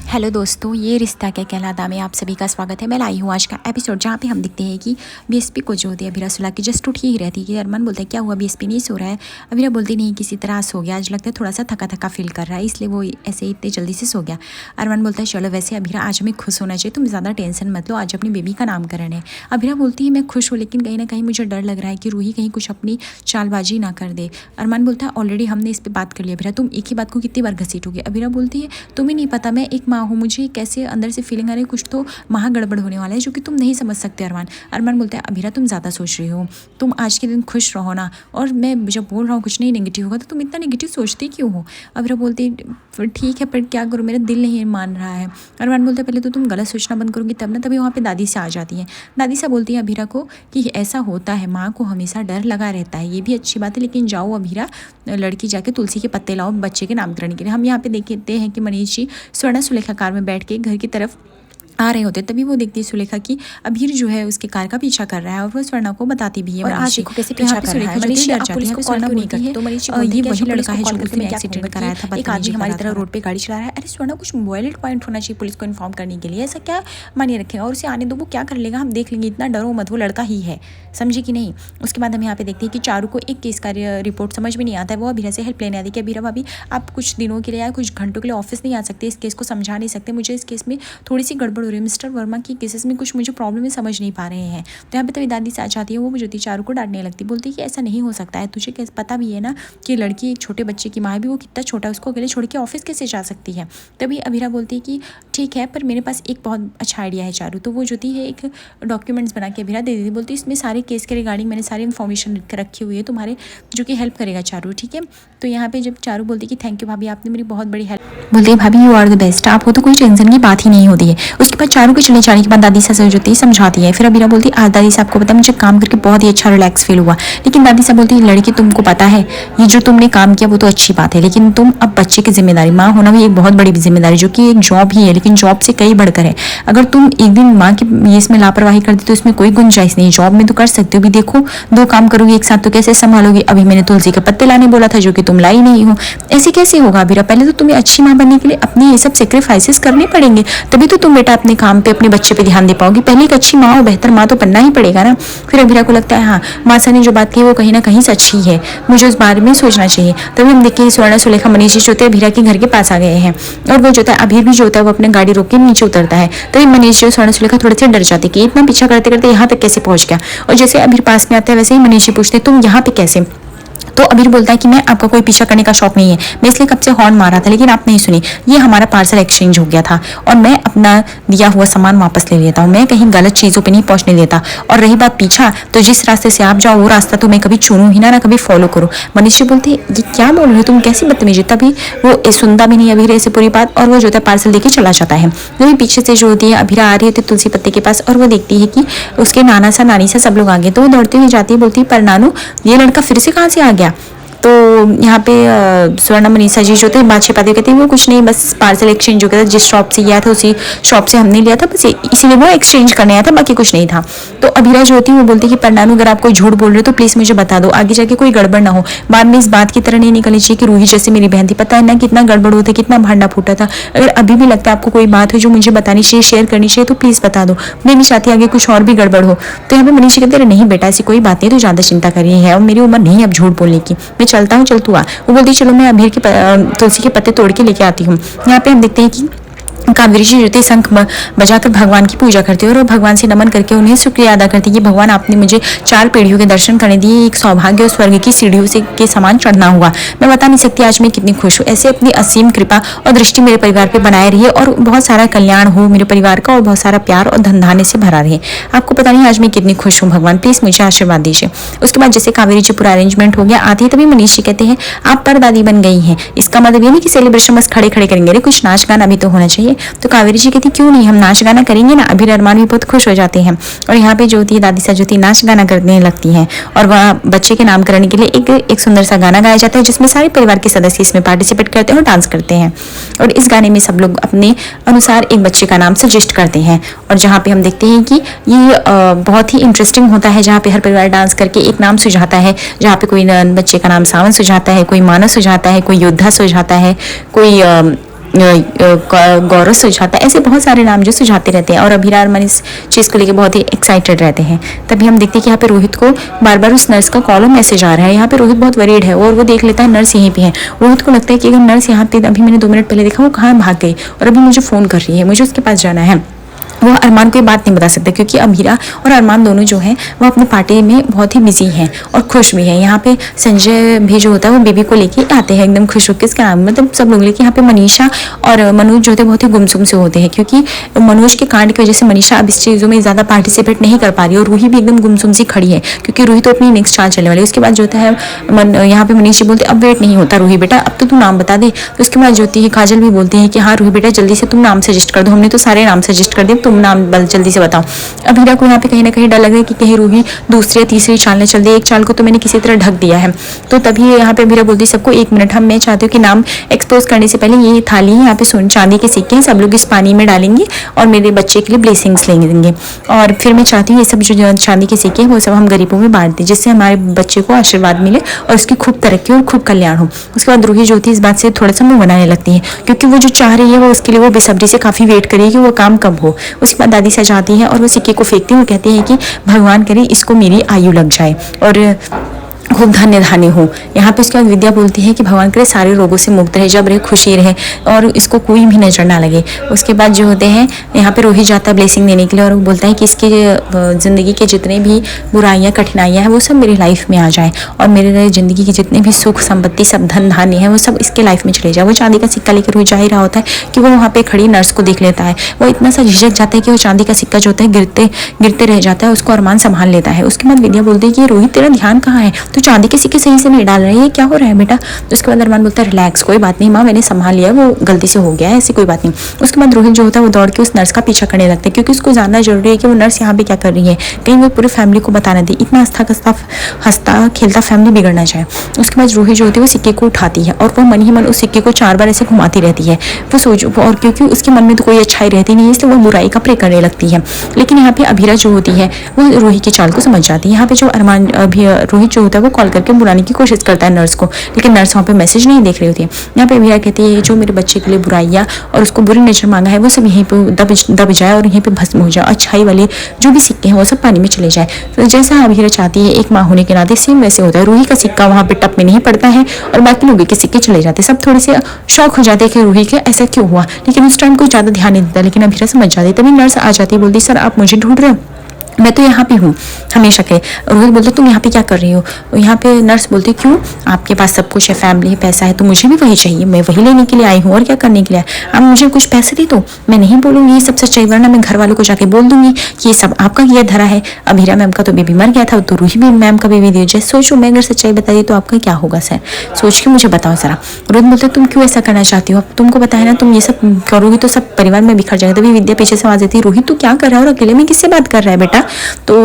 Hello दोस्तों, ये रिश्ता क्या कहलाता में आप सभी का स्वागत है। मैं लाई हूँ आज का एपिसोड जहाँ पे हम देखते हैं कि बीएसपी को जो होती है अभीरा सुला की जस्ट उठी ही रहती है कि अरमान बोलता है क्या हुआ, बीएसपी नहीं सो रहा है। अभीरा बोलती नहीं, किसी तरह सो गया, आज लगता है थोड़ा सा थका थका फील कर रहा है इसलिए वो ऐसे ही इतने जल्दी से सो गया। अरमान बोलता है चलो वैसे अभीरा आज हमें खुश होना चाहिए, तुम ज़्यादा टेंशन मत लो, आज अपनी बेबी का नामकरण है। अभीरा बोलती है मैं खुश हूँ लेकिन कहीं ना कहीं मुझे डर लग रहा है कि रूही कहीं कुछ अपनी चालबाजी ना कर दे। अरमान बोलता है ऑलरेडी हमने इस पर बात कर लिया अभीरा, तुम एक ही बात को कितनी बार घसीटोगे। अभीरा बोलती है तुम्हें नहीं पता मैं एक माँ हूँ, मुझे कैसे अंदर से फीलिंग आ रही है कुछ तो महा गड़बड़ होने वाला है जो कि तुम नहीं समझ सकते। अरमान बोलता है अभीरा तुम ज़्यादा सोच रही हो, तुम आज के दिन खुश रहो ना, और मैं जब बोल रहा हूँ कुछ नहीं नेगेटिव होगा तो तुम इतना नेगेटिव सोचती क्यों हो। अभीरा बोलती ठीक है पर क्या करूँ, मेरा दिल नहीं मान रहा है। अरमान बोलता है पहले तो तुम गलत सोचना बंद करोगी तब ना। तभी वहाँ पे दादी से आ जाती है। दादी से बोलती है अभीरा को कि ऐसा होता है, माँ को हमेशा डर लगा रहता है, ये भी अच्छी बात है, लेकिन जाओ अभीरा लड़की जाके तुलसी के पत्ते लाओ बच्चे के नामकरण के लिए। हम यहाँ पे देखते हैं कि मनीष जी स्वर्ण सुलेखा कार में बैठ के घर की तरफ आ रहे होते, तभी वो देखती है सुलेखा की अभीर जो है उसके कार का पीछा कर रहा है और वो स्वर्णा को बताती भी है। और आज देखो कैसे पीछा कर रहा है, मनीष डर जाती है, स्वर्णा बोलती है तो मनीष ये वही लड़का है जो उसने एक्सीडेंट कराया था, एक आदमी हमारी तरह रोड पे गाड़ी चला रहा है। अरे स्वर्णा कुछ वैलिड पॉइंट होना चाहिए पुलिस को इन्फॉर्म करने के लिए, ऐसा क्या मानिए रखेगा और उसे आने दो, वो क्या कर लेगा हम देख लेंगे, इतना डरो मत, वो लड़का ही है, समझे कि नहीं। उसके बाद हम यहाँ पे देखते हैं कि चारू को एक केस का रिपोर्ट समझ में नहीं आता है, वो अभीरा से हेल्प लेने आती है कि अभीरा भाभी आप कुछ दिनों के लिए या कुछ घंटों के लिए ऑफिस नहीं आ सकते, इस केस को समझा नहीं सकते, मुझे इस केस में थोड़ी सी गड़बड़ हो रही है, मिस्टर वर्मा की केसेस में कुछ मुझे प्रॉब्लम है, समझ नहीं पा रहे हैं। तो यहाँ पे तभी दादी से आ जाती है, वो ज्योति चारू को डांटने लगती, बोलती है कि ऐसा नहीं हो सकता है, तुझे कैसे पता भी है ना कि लड़की एक छोटे बच्चे की माँ है, भी वो कितना छोटा है, उसको अकेले छोड़ के ऑफिस कैसे जा सकती है। तभी अभीरा बोलती है कि ठीक है पर मेरे पास एक बहुत अच्छा आइडिया है चारू। तो वो ज्योति है एक डॉक्यूमेंट्स बना के अभीरा दे देती, बोलती है इसमें सारे केस के रिगार्डिंग मैंने सारी इन्फॉर्मेशन लिख कर रखी हुई है तुम्हारे, जो कि हेल्प करेगा चारू, ठीक है। तो यहाँ पे जब चारू बोलती है कि थैंक यू भाभी आपने मेरी बहुत बड़ी हेल्प, बोलती है भाभी यू आर द बेस्ट, आप हो तो कोई टेंशन की बात ही नहीं होती है। उसके बाद चारू के चले जाने के बाद दादी से ज्योति समझाती है, फिर अभीरा बोलती है आज दादी साहब को पता है मुझे काम करके बहुत ही अच्छा रिलैक्स फील हुआ, लेकिन दादी साहब बोलती है लड़की तुमको पता है ये जो तुमने काम किया वो तो अच्छी बात है, लेकिन तुम अब बच्चे की जिम्मेदारी, माँ होना भी एक बहुत बड़ी जिम्मेदारी जो कि एक जॉब ही है, लेकिन जॉब से कई बढ़कर है। अगर तुम एक दिन माँ की ये इसमें लापरवाही कर दी तो इसमें कोई गुंजाइश नहीं, जॉब में तो कर सकते हो, भी देखो दो काम करोगी एक साथ तो कैसे संभालोगी। अभी मैंने तुलसी के पत्ते लाने बोला था जो कि तुम लाई नहीं हो, ऐसे कैसे होगा अभीरा। पहले तो तुम्हें अच्छी माँ बनने के लिए अपने ये सब सेक्रीफाइसेस करने पड़ेंगे, तभी तो तुम बेटा अपने काम पे अपने बच्चे पे ध्यान दे पाओगी। पहले एक अच्छी माँ और बेहतर माँ तो बनना ही पड़ेगा ना। फिर अभीरा को लगता है हाँ मासा ने जो बात की वो कहीं ना कहीं सच ही है, मुझे उस बारे में सोचना चाहिए। तभी हम देखिए स्वर्ण सुलेखा मनीष जी जो होते हैं अभीरा के घर के पास आ गए हैं, और वो जो होता है अभीर भी जो होता है वो अपने गाड़ी रोक के नीचे उतरता है। तभी मनीष जी स्वर्ण सुलेखा थोड़े से डर जाते कि इतना पीछा करते करते यहाँ तक कैसे पहुंच गया, और जैसे अभीर पास में आता है वैसे ही मनीष जी पूछते तुम यहाँ पे कैसे। तो अभीर बोलता है कि मैं आपका कोई पीछा करने का शौक नहीं है, मैं इसलिए कब से हॉर्न मारा था लेकिन आप नहीं सुनी, ये हमारा पार्सल एक्सचेंज हो गया था और मैं अपना दिया हुआ सामान वापस ले लेता हूँ, मैं कहीं गलत चीज़ों पे नहीं पहुंचने देता। और रही बात पीछा, तो जिस रास्ते से आप जाओ वो रास्ता तो मैं कभी चुनूँ ही ना कभी फॉलो करूँ। मनीष बोलते ये क्या बोल रहे हो तुम, कैसी बदतमीजी। तभी वो सुनता भी नहीं अभीर ऐसे पूरी बात, और वो जो होता है पार्सल लेके चला जाता है। वही पीछे से जो होती है अभीरा आ रही होती है तुलसी पत्ते के पास, और वो देखती है कि उसके नाना सा नानी सा सब लोग आ गए, तो वो दौड़ते हुए जाती है, बोलती है पर नानू ये लड़का फिर से कहाँ से आ गया। तो यहाँ पे स्वर्ण मनीषा जी जो थे बात छिपाते कहते हैं वो कुछ नहीं, बस पार्सल एक्सचेंज हो गया था, जिस शॉप से गया था उसी शॉप से हमने लिया था, बस इसीलिए वो एक्सचेंज करने आया था, बाकी कुछ नहीं था। तो अभीरा जो होती है वो बोलती है कि परनानू अगर आप कोई झूठ बोल रहे हो तो प्लीज़ मुझे बता दो, आगे जाके कोई गड़बड़ ना हो, बाद में इस बात की तरह नहीं निकलनी चाहिए कि रूही जैसे मेरी बहन थी, पता है ना कितना गड़बड़ होता है, कितना भांडा फूटा था। अगर अभी भी लगता है आपको कोई बात हो जो मुझे बतानी चाहिए, शेयर करनी चाहिए, तो प्लीज़ बता दो, मैं नहीं चाहती आगे कुछ और भी गड़बड़ हो। तो यहाँ पे मनीषा कहते नहीं बेटा ऐसी कोई बात नहीं, तो ज़्यादा चिंता कर रही है, और मेरी उम्र नहीं अब झूठ बोलने की, मैं चलता हूँ, चल तू आ। वो बोलती चलो मैं अभीर के तुलसी के पत्ते तोड़ के लेके आती हूँ। यहाँ पे हम देखते हैं कि कावेरी जी जो थे शंख बजाकर भगवान की पूजा करते हैं और भगवान से नमन करके उन्हें शुक्रिया अदा करती है कि भगवान आपने मुझे 4 पीढ़ियों के दर्शन करने दिए, एक सौभाग्य और स्वर्ग की सीढ़ियों से के समान चढ़ना हुआ, मैं बता नहीं सकती आज मैं कितनी खुश हूँ। ऐसे अपनी असीम कृपा और दृष्टि मेरे परिवार पे बनाए रही और बहुत सारा कल्याण हो मेरे परिवार का, और बहुत सारा प्यार और धन धान्य से भरा रहे। आपको पता नहीं आज मैं कितनी खुश हूँ, भगवान प्लीज मुझे आशीर्वाद दीजिए। उसके बाद जैसे कावेरी जी पूरा अरेंजमेंट हो गया आती है, तभी मनीष जी कहते हैं आप परदादी बन गई हैं, इसका मतलब ये नहीं कि सेलिब्रेशन बस खड़े खड़े करेंगे, अरे कुछ नाच गाना भी तो होना चाहिए। तो कावेरी जी कहती क्यों नहीं, हम नाच गाना करेंगे ना। अभीर अरमान भी बहुत खुश हो जाते हैं, और यहाँ पे जो होती है दादी सा जो होती है नाच गाना करने लगती हैं, और वह बच्चे के नामकरण के लिए एक सुंदर सा गाना गाया जाता है जिसमें सारे परिवार के सदस्य इसमें पार्टिसिपेट करते हैं और डांस करते हैं, और इस गाने में सब लोग अपने अनुसार एक बच्चे का नाम सजेस्ट करते हैं। और जहाँ पे हम देखते हैं कि ये बहुत ही इंटरेस्टिंग होता है, जहाँ पे हर परिवार डांस करके एक नाम सुझाता है, जहाँ पे कोई बच्चे का नाम सावन सुझाता है, कोई मानस सुझाता है, कोई योद्धा सुझाता है, कोई गौरव सुझाता, ऐसे बहुत सारे नाम जो सुझाते रहते हैं और अभीरा अरमान इस चीज़ को लेकर बहुत ही एक्साइटेड रहते हैं। तभी हम देखते हैं कि यहाँ पे रोहित को बार बार उस नर्स का कॉल और मैसेज आ रहा है। यहाँ पे रोहित बहुत वरीड है और वो देख लेता है नर्स यहीं पे है। रोहित को लगता है कि अगर नर्स यहाँ पे अभी मैंने 2 मिनट पहले देखा वो कहाँ भाग गई और अभी मुझे फ़ोन कर रही है, मुझे उसके पास जाना है। वो अरमान को ये बात नहीं बता सकते क्योंकि अभीरा और अरमान दोनों जो हैं वो अपनी पार्टी में बहुत ही बिजी हैं और खुश भी हैं। यहाँ पे संजय भी जो होता है वो बेबी को लेके आते हैं एकदम खुश होकर, इसका नाम मतलब सब लोग। लेकिन यहाँ पे मनीषा और मनोज जो होते हैं बहुत ही गुमसुम से होते हैं क्योंकि मनोज के कांड की वजह से मनीषा अब इस चीज़ों में ज़्यादा पार्टिसिपेट नहीं कर पा रही है और रूही भी एकदम गुमसुम सी खड़ी है क्योंकि रूही तो अपनी नेक्स्ट चाल चलने वाली है। उसके बाद जो होता है यहाँ पे मनीष जी बोलते अब वेट नहीं होता रूही बेटा, अब तो तू नाम बता दे। तो उसके बाद जो होती है काजल भी बोलती है कि हाँ रूही बेटा जल्दी से तुम नाम सजेस्ट कर दो, हमने तो सारे नाम सजेस्ट कर दिए, तुम नाम जल्दी से बताओ। अभीरा को यहाँ पे कहीं ना कहीं डर लग रहा है कि कहीं रूही दूसरी या तीसरी चाल न चल दे, एक चाल को तो मैंने किसी तरह ढक दिया है। तो तभी यहाँ पे अभीरा बोलती सबको 1 मिनट, हम मैं चाहती हूँ कि नाम एक्सपोज करने से पहले ये थाली यहाँ पे सोन चांदी के सिक्के हैं, सब लोग इस पानी में डालेंगे और मेरे बच्चे के लिए ब्लेसिंग्स लेंगे और फिर मैं चाहती हूँ ये सब जो चांदी के सिक्के हैं वो सब हम गरीबों में बांट दें जिससे हमारे बच्चे को आशीर्वाद मिले और उसकी खूब तरक्की और खूब कल्याण हो। उसके बाद रूही जो होती है इस बात से थोड़ा सा मुंह बनाने लगती है क्योंकि वो जो चाह रही है वो उसके लिए वो बेसब्री से काफ़ी वेट करेगी कि वो काम कब हो। उसके बाद दादी सजाती है और वो सिक्के को फेंकती है और कहती है कि भगवान करे इसको मेरी आयु लग जाए और खूब धन्य धान्य हो। यहाँ पे उसके बाद विद्या बोलती है कि भगवान करे सारे रोगों से मुक्त रहे, जब रहे खुशी रहे और इसको कोई भी नजर ना लगे। उसके बाद जो होते हैं यहाँ पे रोहित जाता है ब्लेसिंग देने के लिए और वो बोलता है कि इसकी ज़िंदगी के जितने भी बुराइयाँ कठिनाइयाँ हैं वो सब मेरी लाइफ में आ जाए और मेरे ज़िंदगी के जितने भी सुख संपत्ति सब धन धान्य है वो सब इसके लाइफ में चले जाए। वो चांदी का सिक्का लेकर रोहित जा ही रहा होता है कि वो वहाँ पे खड़ी नर्स को देख लेता है। वो इतना सा झिझक जाता है कि वो चांदी का सिक्का जो होता है गिरते गिरते रह जाता है, उसको अरमान संभाल लेता है। उसके बाद विद्या बोलती है कि रोहित तेरा ध्यान कहाँ है, तो चांदी के सिक्के सही से नहीं डाल रही है, क्या हो रहा है बेटा। तो उसके बाद अरमान बोलता है रिलैक्स, कोई बात नहीं माँ, मैंने संभाल लिया, वो गलती से हो गया है, ऐसी कोई बात नहीं। उसके बाद रोहित जो होता है वो दौड़ के उस नर्स का पीछा करने लगता है क्योंकि उसको जानना जरूरी है कि वो नर्स यहाँ पे क्या कर रही है, कहीं वो पूरी फैमिली को बताना दे, इतना हंसता खेलता फैमिली बिगड़ ना जाए। उसके बाद रोहित जो होती है वो सिक्के को उठाती है और वो मन ही मन उस सिक्के को 4 बार ऐसे घुमाती रहती है। वो सोच और क्योंकि उसके मन में तो कोई अच्छाई रहती नहीं है इसलिए वो बुराई का प्रे करने लगती है। लेकिन यहाँ पे अभीरा जो होती है वो रोहित की चाल को समझ जाती है। यहाँ पे जो अरमान रोहित जो होता है वो कॉल करके बुलाने की कोशिश करता है नर्स को, लेकिन नर्स वहाँ पे मैसेज नहीं देख रही होती है। यहाँ पे अभीरा कहती है जो मेरे बच्चे के लिए बुराइयाँ और उसको बुरी नजर मांगा है वो सब यहीं पे दब जाए और यहीं पे भस्म हो जाए, अच्छाई वाले जो भी सिक्के हैं वो सब पानी में चले जाए। तो जैसा अभीरा चाहती है एक माँ होने के नाते सेम वैसे होता है। रूही का सिक्का वहाँ पे टप में नहीं पड़ता है और बाकी लोगों के सिक्के चले जाते हैं। सब थोड़े से शौक हो जाते हैं कि रूही के ऐसा क्यों हुआ, लेकिन उस टाइम कोई ज़्यादा ध्यान नहीं देता। लेकिन अभीरा समझ जाती है। तभी नर्स आ जाती है, बोलती सर आप मुझे ढूंढ रहे हो, मैं तो यहाँ पे हूँ हमेशा के। रोहित बोलते तुम यहाँ पे क्या कर रही हो। यहाँ पे नर्स बोलती क्यों, आपके पास सब कुछ है, फैमिली है, पैसा है, तो मुझे भी वही चाहिए, मैं वही लेने के लिए आई हूँ और क्या करने के लिए। आप मुझे कुछ पैसे दे दो, मैं नहीं बोलूँगी ये सब सच्चाई, वरना मैं घर वालों को जाके बोल दूंगी कि ये सब आपका किया धरा है। अभीरा मैम का तो बेबी मर गया था, तो रूही भी मैम का बेबी दे जाए। सोचो मैं अगर सच्चाई बताइए तो आपका क्या होगा सर, सोच के मुझे बताओ जरा। रोहित बोलते तुम क्यों ऐसा करना चाहती हो, तुमको बताया ना तुम ये सब करोगी तो सब परिवार में बिखर जाएगा। तभी विद्या पीछे से आवाज देती है रोहित तू क्या कर रहा है और अकेले में किससे बात कर रहा है बेटा। तो